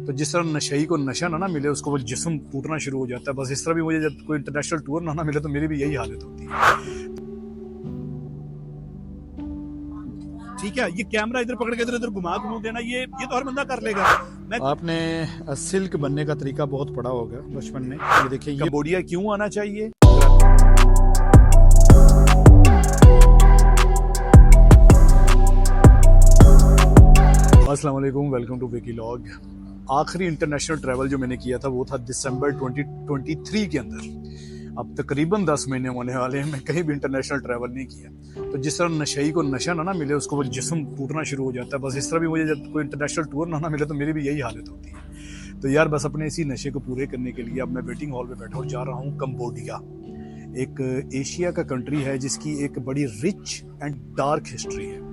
तो जिस तरह नशेई को नशा ना मिले उसको वो जिस्म टूटना शुरू हो जाता है, बस इस तरह भी मुझे जब कोई इंटरनेशनल टूर ना मिले तो मेरी भी यही हालत होती है। ठीक है, ये कैमरा इधर पकड़ के इधर इधर घुमा देना, ये तो हर बंदा कर लेगा। आपने सिल्क बनने का तरीका बहुत पढ़ा होगा बचपन में। ये देखिए, ये कंबोडिया क्यों आना चाहिए। अस्सलाम वालेकुम, वेलकम टू विकीलॉग। आखिरी इंटरनेशनल ट्रैवल जो मैंने किया था वो था दिसंबर 2023 के अंदर। अब तकरीबन 10 महीने होने वाले हैं, मैं कहीं भी इंटरनेशनल ट्रैवल नहीं किया। तो जिस तरह नशेई को नशा ना मिले उसको वो जिस्म टूटना शुरू हो जाता है, बस इस तरह भी मुझे जब कोई इंटरनेशनल टूर ना मिले तो मेरी भी यही हालत होती है। तो यार बस अपने इसी नशे को पूरे करने के लिए अब मैं वेटिंग हॉल में बैठा और जा रहा हूँ कंबोडिया। एक एशिया का कंट्री है जिसकी एक बड़ी रिच एंड डार्क हिस्ट्री है।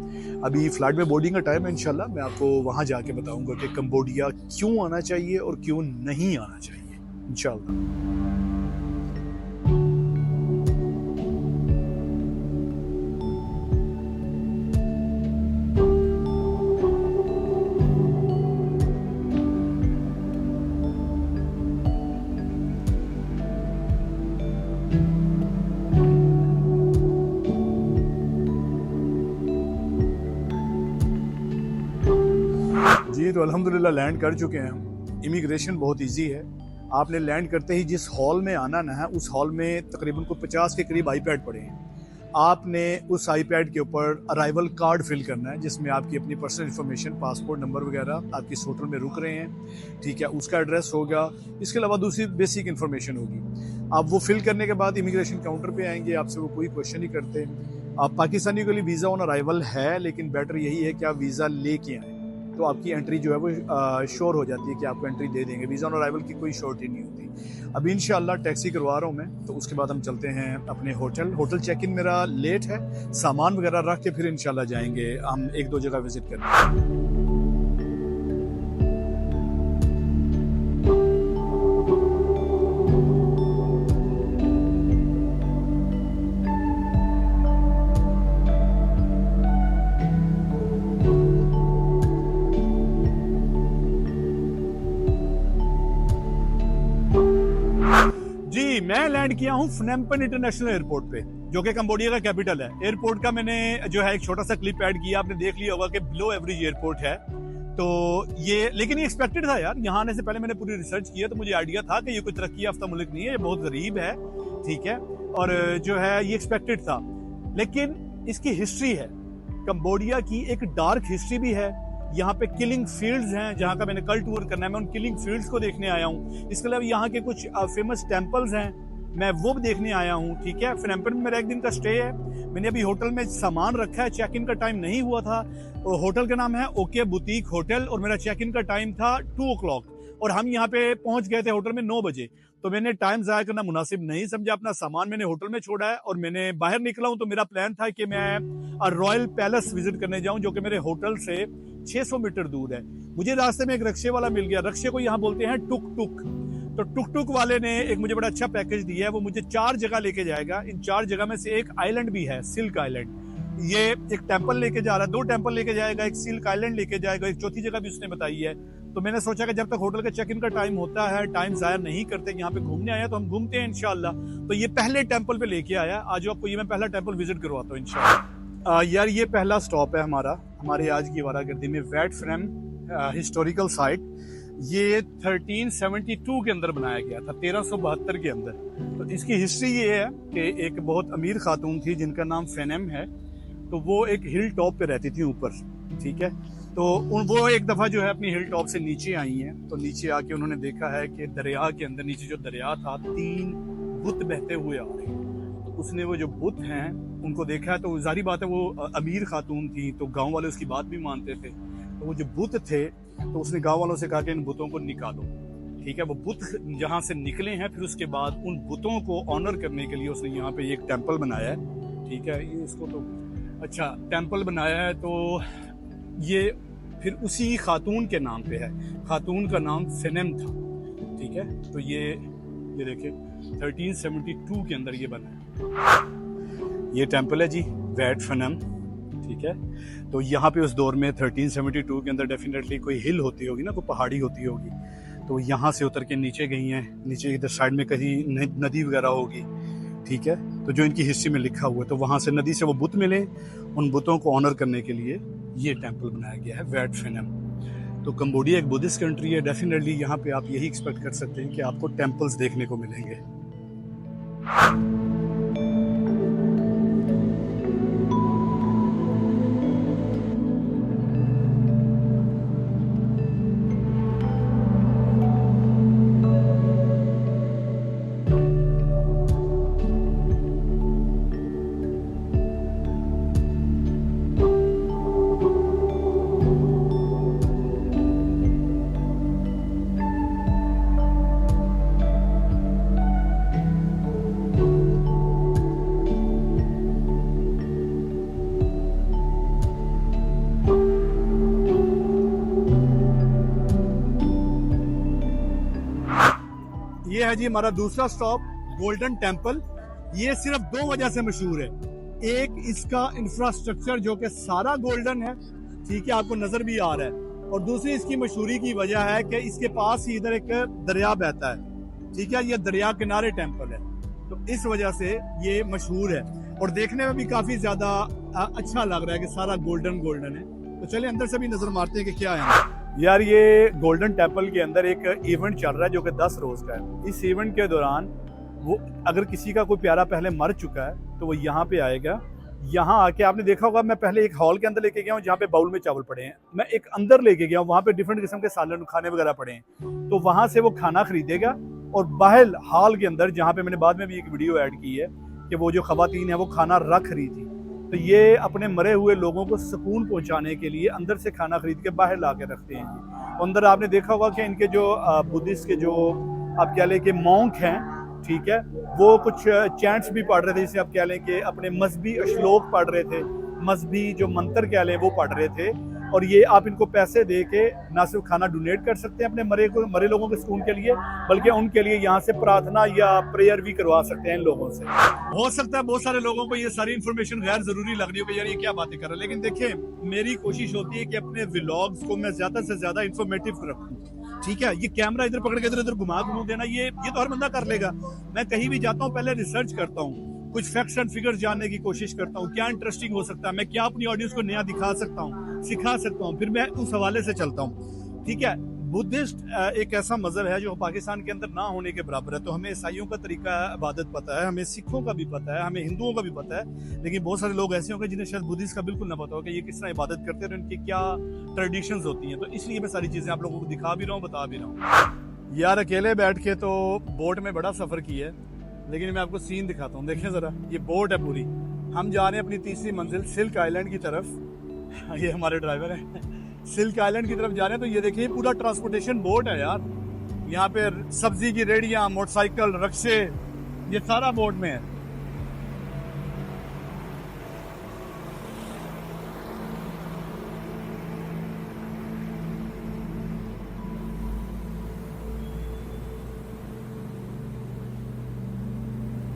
अभी फ्लाइट में बोर्डिंग का टाइम है, इंशाल्लाह मैं आपको वहाँ जाके बताऊंगा कि कंबोडिया क्यों आना चाहिए और क्यों नहीं आना चाहिए, इंशाल्लाह। जी तो अल्हम्दुलिल्लाह लैंड कर चुके हैं हम। इमिग्रेशन बहुत इजी है। आपने लैंड करते ही जिस हॉल में आना ना है उस हॉल में तकरीबन को 50 के करीब आईपैड पड़े हैं। आपने उस आईपैड के ऊपर अराइवल कार्ड फिल करना है जिसमें आपकी अपनी पर्सनल इन्फॉर्मेशन, पासपोर्ट नंबर वगैरह, आप किस होटल में रुक रहे हैं, ठीक है, उसका एड्रेस होगा। इसके अलावा दूसरी बेसिक इन्फॉर्मेशन होगी। आप वो फिल करने के बाद इमिग्रेशन काउंटर पे आएंगे, आपसे वो कोई क्वेश्चन नहीं करते। आप पाकिस्तानी के लिए वीज़ा ऑन अराइवल है, लेकिन बेटर यही है कि आप वीज़ा लेके आएँ तो आपकी एंट्री जो है वो श्योर हो जाती है कि आपको एंट्री दे देंगे। वीज़ा ऑन अराइवल की कोई शॉर्टेज नहीं होती। अभी इंशाल्लाह टैक्सी करवा रहा हूँ मैं, तो उसके बाद हम चलते हैं अपने होटल चेक इन मेरा लेट है, सामान वगैरह रख के फिर इंशाल्लाह जाएंगे हम एक दो जगह विजिट करने। जी मैं लैंड किया हूँ फनेम्पन इंटरनेशनल एयरपोर्ट पे, जो कि कंबोडिया का कैपिटल है। एयरपोर्ट का मैंने जो है एक छोटा सा क्लिप ऐड किया, आपने देख लिया होगा कि बिलो एवरेज एयरपोर्ट है। तो ये लेकिन ये एक्सपेक्टेड था यार, यहाँ आने से पहले मैंने पूरी रिसर्च किया तो मुझे आइडिया था कि ये कोई तरक्की याफ्ता मुल्क नहीं है, ये बहुत गरीब है, ठीक है, और जो है ये एक्सपेक्टेड था। लेकिन इसकी हिस्ट्री है, कंबोडिया की एक डार्क हिस्ट्री भी है। यहाँ पे किलिंग फील्ड्स हैं जहाँ का मैंने कल टूर करना है, मैं उन किलिंग फील्ड्स को देखने आया हूँ। इसके अलावा यहाँ के कुछ फेमस टेम्पल्स हैं, मैं वो भी देखने आया हूँ, ठीक है। फनेम्पन में मेरा एक दिन का स्टे है। मैंने अभी होटल में सामान रखा है, चेक इन का टाइम नहीं हुआ था। होटल का नाम है ओके बुटीक होटल और मेरा चेक इन का टाइम था 2 o'clock और हम यहाँ पे पहुंच गए थे होटल में 9 बजे। तो मैंने टाइम ज़ाया करना मुनासिब नहीं समझा, अपना सामान मैंने होटल में छोड़ा है और मैंने बाहर निकला हूँ। तो मेरा प्लान था कि मैं रॉयल पैलेस विजिट करने जाऊँ, जो कि मेरे होटल से 600 मीटर दूर है। मुझे रास्ते में एक रक्शे वाला मिल गया, रक्शे को यहाँ बोलते हैं टुक टुक। तो टुक टुक वाले ने एक मुझे बड़ा अच्छा पैकेज दिया है, वो मुझे 4 जगह लेके जाएगा। इन 4 जगह में से एक आइलैंड भी है, सिल्क आइलैंड। ये एक टेम्पल लेके जा रहा है, 2 टेम्पल लेके जाएगा, एक सिल्क आइलैंड लेके जाएगा, एक चौथी जगह भी उसने बताई है। तो मैंने सोचा कि जब तक होटल का चेक इन का टाइम होता है, टाइम जाया नहीं करते, यहाँ पे घूमने आया तो हम घूमते हैं इंशाल्लाह। तो ये पहले टेम्पल पे लेके आया, आज आपको ये मैं पहला टेम्पल विजिट करवाता हूँ इंशाल्लाह। यार ये पहला स्टॉप है हमारे आज की वारागर्दी में, वेट फ्रेम हिस्टोरिकल साइट। ये 1372 के अंदर बनाया गया था, 1372 के अंदर। तो इसकी हिस्ट्री ये है कि एक बहुत अमीर खातून थी जिनका नाम फेनेम है। तो वो एक हिल टॉप पे रहती थी ऊपर, ठीक है। तो वो एक दफ़ा जो है अपनी हिल टॉप से नीचे आई हैं। तो नीचे आके उन्होंने देखा है कि दरिया के अंदर नीचे जो दरिया था 3 बुत बहते हुए आ रहे हैं। तो उसने वो जो बुत हैं उनको देखा है, तो जाहिर बात है वो अमीर खातून थी तो गाँव वाले उसकी बात भी मानते थे। तो वो जो बुत थे तो उसने गाँव वालों से कहा कि इन बुतों को निकालो, ठीक है। वो बुत जहाँ से निकले हैं फिर उसके बाद उन बुतों को ऑनर करने के लिए उसने यहाँ पे एक टेम्पल बनाया है, ठीक है। ये इसको तो अच्छा टेम्पल बनाया है, तो ये फिर उसी खातून के नाम पे है। खातून का नाम फेनेम था, ठीक है। तो ये देखिए 1372 के अंदर ये बना है। ये टेम्पल है जी, वेट फेनेम, ठीक है। तो यहाँ पे उस दौर में 1372 के अंदर डेफिनेटली कोई हिल होती होगी ना, कोई पहाड़ी होती होगी, तो यहाँ से उतर के नीचे गई हैं, नीचे इधर साइड में कहीं नदी वगैरह होगी, ठीक है। तो जो इनकी हिस्ट्री में लिखा हुआ है, तो वहाँ से नदी से वो बुत मिले, उन बुतों को ऑनर करने के लिए ये टेम्पल बनाया गया है वैट फिनम। तो कंबोडिया एक बुद्धिस्ट कंट्री है, डेफिनेटली यहाँ पे आप यही एक्सपेक्ट कर सकते हैं कि आपको टेम्पल्स देखने को मिलेंगे। ये है जी हमारा दूसरा स्टॉप, गोल्डन टेम्पल। ये सिर्फ 2 वजह से मशहूर है। एक, इसका इंफ्रास्ट्रक्चर जो कि सारा गोल्डन है, ठीक है, आपको नजर भी आ रहा है। और दूसरी इसकी मशहूरी की वजह है कि इसके पास ही इधर एक दरिया बहता है, ठीक है, ये दरिया किनारे टेम्पल है, तो इस वजह से ये मशहूर है। और देखने में भी काफी ज्यादा अच्छा लग रहा है कि सारा गोल्डन गोल्डन है। तो चलिए अंदर से भी नजर मारते हैं कि क्या है। यार ये गोल्डन टेम्पल के अंदर एक इवेंट चल रहा है जो कि 10 रोज का है। इस इवेंट के दौरान वो अगर किसी का कोई प्यारा पहले मर चुका है तो वो यहाँ पे आएगा। यहाँ आके आपने देखा होगा, मैं पहले एक हॉल के अंदर लेके गया हूँ जहाँ पे बाउल में चावल पड़े हैं, मैं एक अंदर लेके गया हूँ, वहाँ पे डिफरेंट किस्म के सालन खाने वगैरह पड़े हैं। तो वहाँ से वो खाना खरीदेगा और बाहर हॉल के अंदर, जहाँ पे मैंने बाद में भी एक वीडियो ऐड की है कि वो जो खवातीन है वो खाना रख रही थी, तो ये अपने मरे हुए लोगों को सुकून पहुंचाने के लिए अंदर से खाना खरीद के बाहर ला के रखते हैं जी। अंदर आपने देखा होगा कि इनके जो बुद्धिस्ट के जो आप कह लें कि मॉन्क हैं, ठीक है, वो कुछ चैंट्स भी पढ़ रहे थे, जिसे आप कह लें कि अपने मजहबी श्लोक पढ़ रहे थे, मजहबी जो मंत्र कह लें वो पढ़ रहे थे। और ये आप इनको पैसे दे के ना सिर्फ खाना डोनेट कर सकते हैं अपने मरे लोगों के सुकून के लिए, बल्कि उनके लिए यहाँ से प्रार्थना या प्रेयर भी करवा सकते हैं इन लोगों से। हो सकता है बहुत सारे लोगों को ये सारी इन्फॉर्मेशन गैर जरूरी लग रही हो कि यार ये क्या बातें कर रहे हैं, लेकिन देखिए मेरी कोशिश होती है कि अपने व्लॉग्स को मैं ज्यादा से ज्यादा इन्फॉर्मेटिव रखूं, ठीक है। ये कैमरा इधर पकड़ के इधर उधर घुमा देना, ये तो हर बंदा कर लेगा। मैं कहीं भी जाता हूँ पहले रिसर्च करता हूँ, कुछ फैक्ट्स एंड फिगर्स जानने की कोशिश करता हूँ, क्या इंटरेस्टिंग हो सकता है, मैं क्या अपनी ऑडियंस को नया दिखा सकता हूँ, सिखा सकता हूँ, फिर मैं उस हवाले से चलता हूँ, ठीक है। बुद्धिस्ट एक ऐसा मजहब है जो पाकिस्तान के अंदर ना होने के बराबर है। तो हमें ईसाइयों का तरीका इबादत पता है, हमें सिखों का भी पता है, हमें हिंदुओं का भी पता है, लेकिन बहुत सारे लोग ऐसे होंगे जिन्हें शायद बुद्धिस्ट का बिल्कुल ना पता हो कि ये किस तरह इबादत करते हैं और इनकी क्या ट्रेडिशंस होती हैं। तो इसलिए मैं सारी चीजें आप लोगों को दिखा भी रहा हूँ, बता भी रहा हूँ। यार अकेले बैठ के तो बोट में बड़ा सफर किया है, लेकिन मैं आपको सीन दिखाता हूँ। देखें जरा, ये बोट है पूरी, हम जा रहे हैं अपनी तीसरी मंजिल सिल्क आइलैंड की तरफ। ये हमारे ड्राइवर हैं, सिल्क आइलैंड की तरफ जा रहे हैं। तो ये देखिए पूरा ट्रांसपोर्टेशन बोट है यार, यहाँ पे सब्जी की रेडियां, मोटरसाइकिल, रक्शे, ये सारा बोट में है।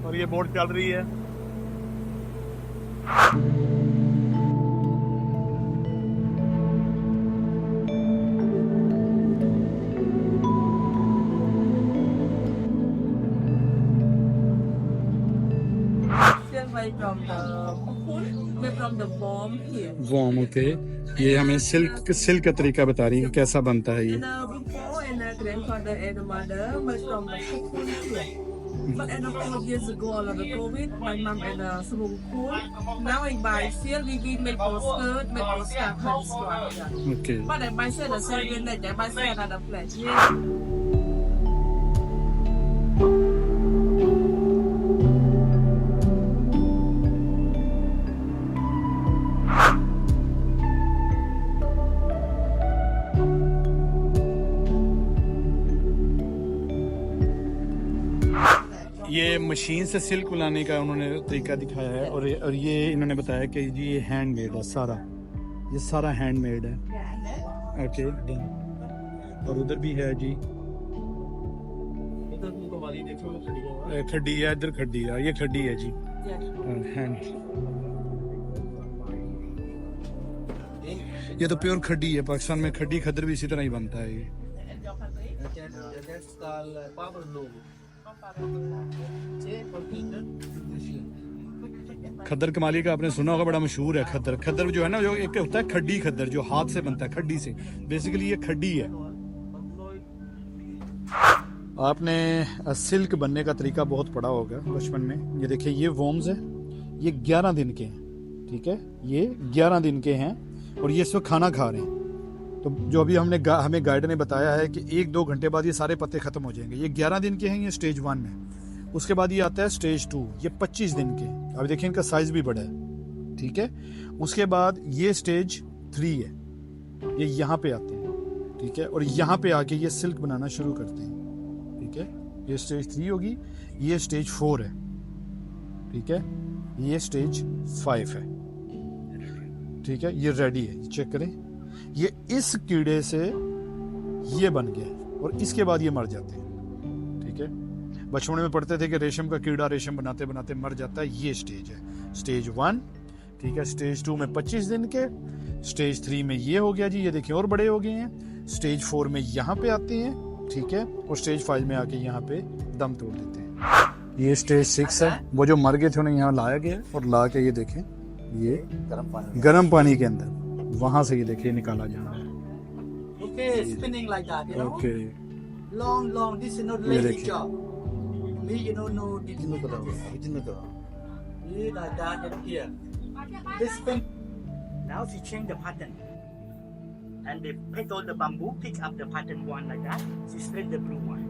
और ये बोट चल रही है। From the cocoon, made from the worm here. Worm, okay. ये हमें सिल्क का तरीका बता रही है कैसा बनता है ये। And before, and grandfather and mother made from the cocoon here. But and 4 years ago, all of the COVID, my mom and some cool. Now I buy seal, we make for skirt, make for scarf, and scarf. Okay. But I buy seal the same like I buy seal another place. Yeah. ये machine से silk बनाने का उन्होंने तरीका दिखाया है, और ये इन्होंने बताया कि जी ये हैंडमेड है सारा, ये सारा हैंडमेड है। ओके, और उधर भी है जी, खड्डी है, इधर खड्डी है, ये खड्डी है जी, हैंड। ये तो प्योर खड्डी है, पाकिस्तान में खड्डी खद्दर भी इसी तरह ही बनता है ये। खद्दर कमाली का आपने सुना होगा, बड़ा मशहूर है खद्दर। खद्दर जो है ना, जो एक होता है खड्डी खद्दर, जो हाथ से बनता है खड्डी से, बेसिकली ये खड्डी है। आपने सिल्क बनने का तरीका बहुत पढ़ा होगा बचपन में। ये देखिए ये वॉर्म्स है, ये 11 दिन के हैं, ठीक है, ये 11 दिन के हैं और ये इस वक्त खाना खा रहे हैं। तो जो अभी हमें गाइड ने बताया है कि 1-2 घंटे बाद ये सारे पत्ते खत्म हो जाएंगे। ये 11 दिन के हैं, ये स्टेज 1 है। उसके बाद ये आता है स्टेज 2, ये 25 दिन के। अभी देखिए इनका साइज भी बड़ा है, ठीक है। उसके बाद ये स्टेज 3 है, ये यहाँ पे आते हैं, ठीक है, और यहाँ पे आके ये सिल्क बनाना शुरू करते हैं, ठीक है। ये स्टेज 3 होगी, ये स्टेज 4 है, ठीक है, ये स्टेज 5 है, ठीक है। ये रेडी है, चेक करें, ये इस कीड़े से ये बन गया और इसके बाद ये मर जाते हैं, ठीक है। बचपन में पढ़ते थे कि रेशम का कीड़ा रेशम बनाते बनाते मर जाता है। ये स्टेज है, स्टेज 1, ठीक है। स्टेज 2 में 25 दिन के, स्टेज 3 में ये हो गया जी, ये देखिए और बड़े हो गए हैं। स्टेज 4 में यहाँ पे आते हैं, ठीक है, और स्टेज 5 में आके यहाँ पे दम तोड़ देते हैं। ये स्टेज 6 है, वो जो मर गए थे उन्हें यहाँ लाया गया और ला के ये देखें, ये गर्म पानी के अंदर वहां से ये देखिए निकाला जा रहा है। Okay, spinning like that, you know. Okay, Long. This is not ये lazy देखिए। job. Me, you know, no. Yeah, like that and here. This spin. Now she change the pattern. And they pick all the bamboo, pick up the pattern one like that. She thread the blue one.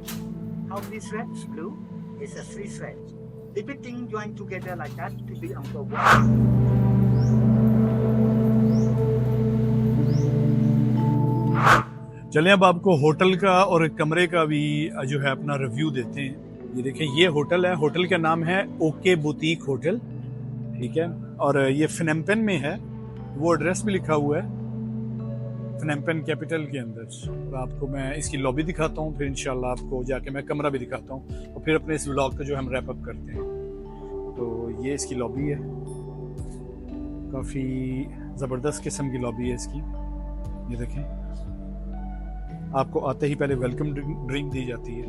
How many threads? Blue is a 3 threads. Everything joined together like that to be on the wall. चलिए अब आपको hotel का और कमरे का भी जो है अपना रिव्यू देते हैं। ये देखें, ये होटल है, होटल का नाम है ओके बुटीक होटल, ठीक है, और ये फिनम्पेन में है। वो एड्रेस भी लिखा हुआ है फिनम्पेन कैपिटल के अंदर। और आपको मैं इसकी लॉबी दिखाता हूँ, फिर इंशाल्लाह आपको जाके मैं कमरा भी दिखाता हूँ और फिर अपने इस व्लॉग को जो हम रैप अप करते हैं। तो ये इसकी लॉबी है, काफ़ी ज़बरदस्त किस्म की लॉबी है इसकी। ये देखें, आपको आते ही पहले वेलकम ड्रिंक दी जाती है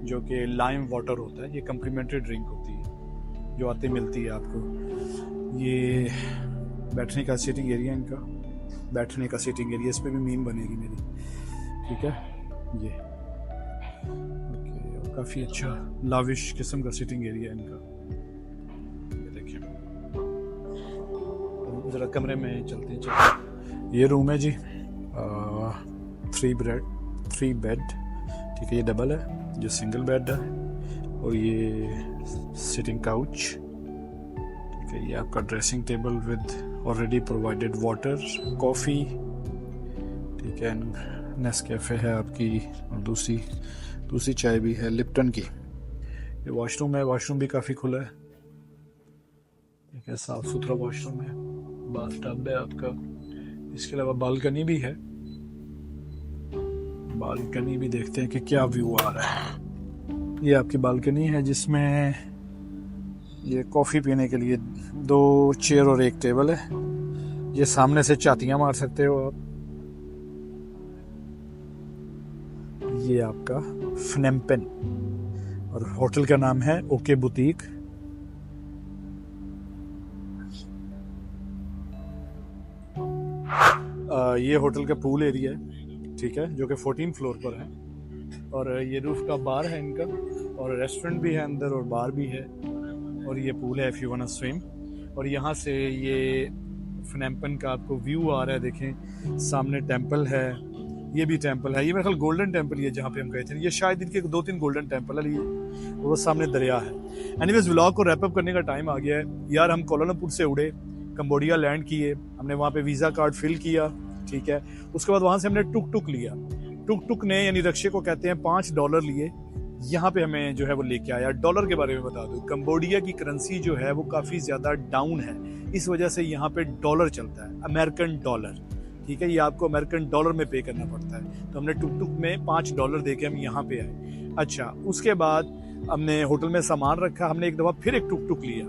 जो कि लाइम वाटर होता है। ये कम्प्लीमेंट्री ड्रिंक होती है जो आते मिलती है आपको। ये बैठने का सीटिंग एरिया, इनका बैठने का सीटिंग एरिया, इस पर भी मीम बनेगी मेरी, ठीक है। ये ओके, और काफ़ी अच्छा लाविश किस्म का सीटिंग एरिया है इनका। ये देखिए, ज़रा कमरे में चलते हैं, चलते। ये रूम है जी, 3 बेड, ठीक है। ये डबल है, जो सिंगल बेड है, और ये सिटिंग काउच, ठीक है। ये आपका dressing table with already provided water, coffee, ठीक है। नेस्कैफे है आपकी, और दूसरी चाय भी है लिप्टन की। ये वॉशरूम है, वॉशरूम भी काफ़ी खुला है, ठीक है, साफ़ सुथरा वॉशरूम है। बाथ टब है आपका, इसके अलावा बालकनी भी है। बालकनी भी देखते हैं कि क्या व्यू आ रहा है। ये आपकी बालकनी है जिसमें ये कॉफ़ी पीने के लिए 2 चेयर और 1 टेबल है। ये सामने से चातियाँ मार सकते हो आप। ये आपका फिनम्पेन और होटल का नाम है ओके बुटीक। ये होटल का पूल एरिया है, ठीक है, जो कि 14 फ्लोर पर है। और ये रूफ का बार है इनका, और रेस्टोरेंट भी है अंदर और बार भी है, और ये पूल है if you want to swim. और यहाँ से ये फिनम्पेन का आपको व्यू आ रहा है, देखें सामने टेंपल है, ये भी टेंपल है। ये मेरे ख्याल गोल्डन टेंपल ही है जहाँ पे हम गए थे। ये शायद इनके 2-3 गोल्डन टेंपल है, और वो सामने दरिया है। एनीवेज व्लॉग को रैप अप करने का टाइम आ गया है यार। हम कोलालमपुर से उड़े, कंबोडिया लैंड किए, हमने वहाँ पे वीज़ा कार्ड फिल किया, ठीक है। उसके बाद वहाँ से हमने टुक लिया। टुक ने, यानी रक्शे को कहते हैं, $5 लिए। यहाँ पे हमें जो है वो लेके आया। डॉलर के बारे में बता दूं, कंबोडिया की करेंसी जो है वो काफ़ी ज़्यादा डाउन है, इस वजह से यहाँ पे डॉलर चलता है, अमेरिकन डॉलर, ठीक है। ये आपको अमेरिकन डॉलर में पे करना पड़ता है। तो हमने टुक में $5 दे के हम यहाँ पे आए। अच्छा, उसके बाद हमने होटल में सामान रखा, हमने एक दफ़ा फिर एक टुक लिया।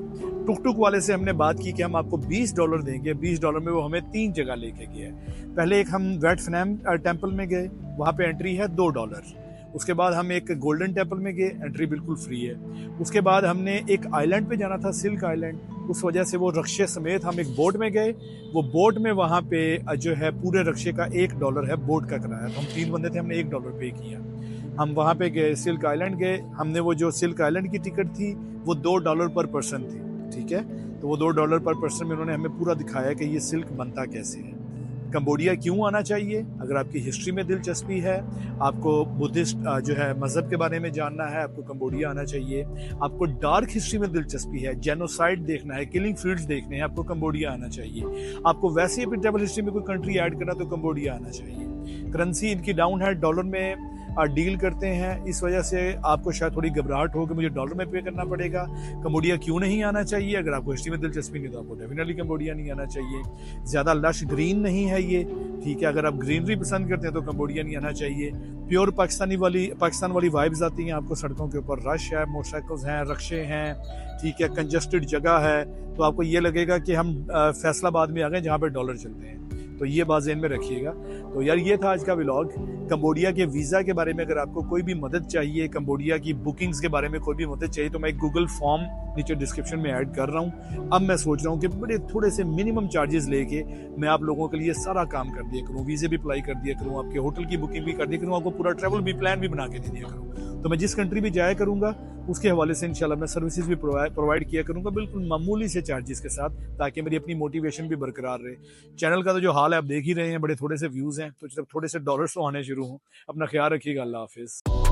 टुक टुक वाले से हमने बात की कि हम आपको $20 देंगे। $20 में वो हमें 3 जगह लेके गया। पहले एक हम वेट फनेम टेम्पल में गए, वहाँ पे एंट्री है $2। उसके बाद हम एक गोल्डन टेम्पल में गए, एंट्री बिल्कुल फ्री है। उसके बाद हमने एक आइलैंड पे जाना था, सिल्क आइलैंड, उस वजह से वो रक्शे समेत हम एक बोट में गए। वो बोट में वहाँ पे जो है पूरे रक्शे का $1 है बोट का किराया। तो हम 3 बंदे थे, हमने $1 पे किया। हम वहाँ पे गए, सिल्क आइलैंड गए। हमने वो जो सिल्क आइलैंड की टिकट थी वो $2 पर पर्सन थी, ठीक है। तो वो $2 पर पर्सन में उन्होंने हमें पूरा दिखाया कि ये सिल्क बनता कैसे है। कंबोडिया क्यों आना चाहिए? अगर आपकी हिस्ट्री में दिलचस्पी है, आपको बुद्धिस्ट जो है मज़हब के बारे में जानना है, आपको कंबोडिया आना चाहिए। आपको डार्क हिस्ट्री में दिलचस्पी है, जेनोसाइड देखना है, किलिंग फील्ड्स देखने हैं, आपको कंबोडिया आना चाहिए। आपको वैसे ही अपनी ट्रैवल हिस्ट्री में कोई कंट्री ऐड करना तो कंबोडिया आना चाहिए। करेंसी इनकी डाउन है, डॉलर में डील करते हैं, इस वजह से आपको शायद थोड़ी घबराहट हो कि मुझे डॉलर में पे करना पड़ेगा। कंबोडिया क्यों नहीं आना चाहिए? अगर आपको हिस्ट्री में दिलचस्पी नहीं तो आपको डेफिनेटली कंबोडिया नहीं आना चाहिए। ज़्यादा लश ग्रीन नहीं है ये, ठीक है। अगर आप ग्रीनरी पसंद करते हैं तो कंबोडिया नहीं आना चाहिए। प्योर पाकिस्तान वाली वाइब्स आती हैं आपको। सड़कों के ऊपर रश है, मोटरसाइकिल्स हैं, रक्शे हैं, ठीक है, कंजस्टेड जगह है, तो आपको ये लगेगा कि हम फैसलाबाद में आ गए जहाँ पे डॉलर चलते हैं। तो ये बात ज़हन में रखिएगा। तो यार ये था आज का व्लॉग। कंबोडिया के वीज़ा के बारे में अगर आपको कोई भी मदद चाहिए, कंबोडिया की बुकिंग्स के बारे में कोई भी मदद चाहिए, तो मैं एक गूगल फॉर्म नीचे डिस्क्रिप्शन में ऐड कर रहा हूँ। अब मैं सोच रहा हूँ कि बड़े थोड़े से मिनिमम चार्जेस लेके मैं आप लोगों के लिए सारा काम कर दिया करूँ, वीज़े भी अप्लाई कर दिया करूँ, आपके होटल की बुकिंग भी कर दिया करूँ, आपको पूरा ट्रैवल भी प्लान भी बना के दे दिया करूँ। तो मैं जिस कंट्री भी जाया करूँगा उसके हवाले से इंशाल्लाह मैं सर्विसेज भी प्रोवाइड किया करूँगा, बिल्कुल मामूली से चार्जेस के साथ, ताकि मेरी अपनी मोटिवेशन भी बरकरार रहे। चैनल का तो जो हाल है आप देख ही रहे हैं, बड़े थोड़े से व्यूज़ हैं, तो जब थोड़े से डॉलर्स तो आने शुरू हों। अपना ख्याल रखिएगा। अल्लाह हाफिज़।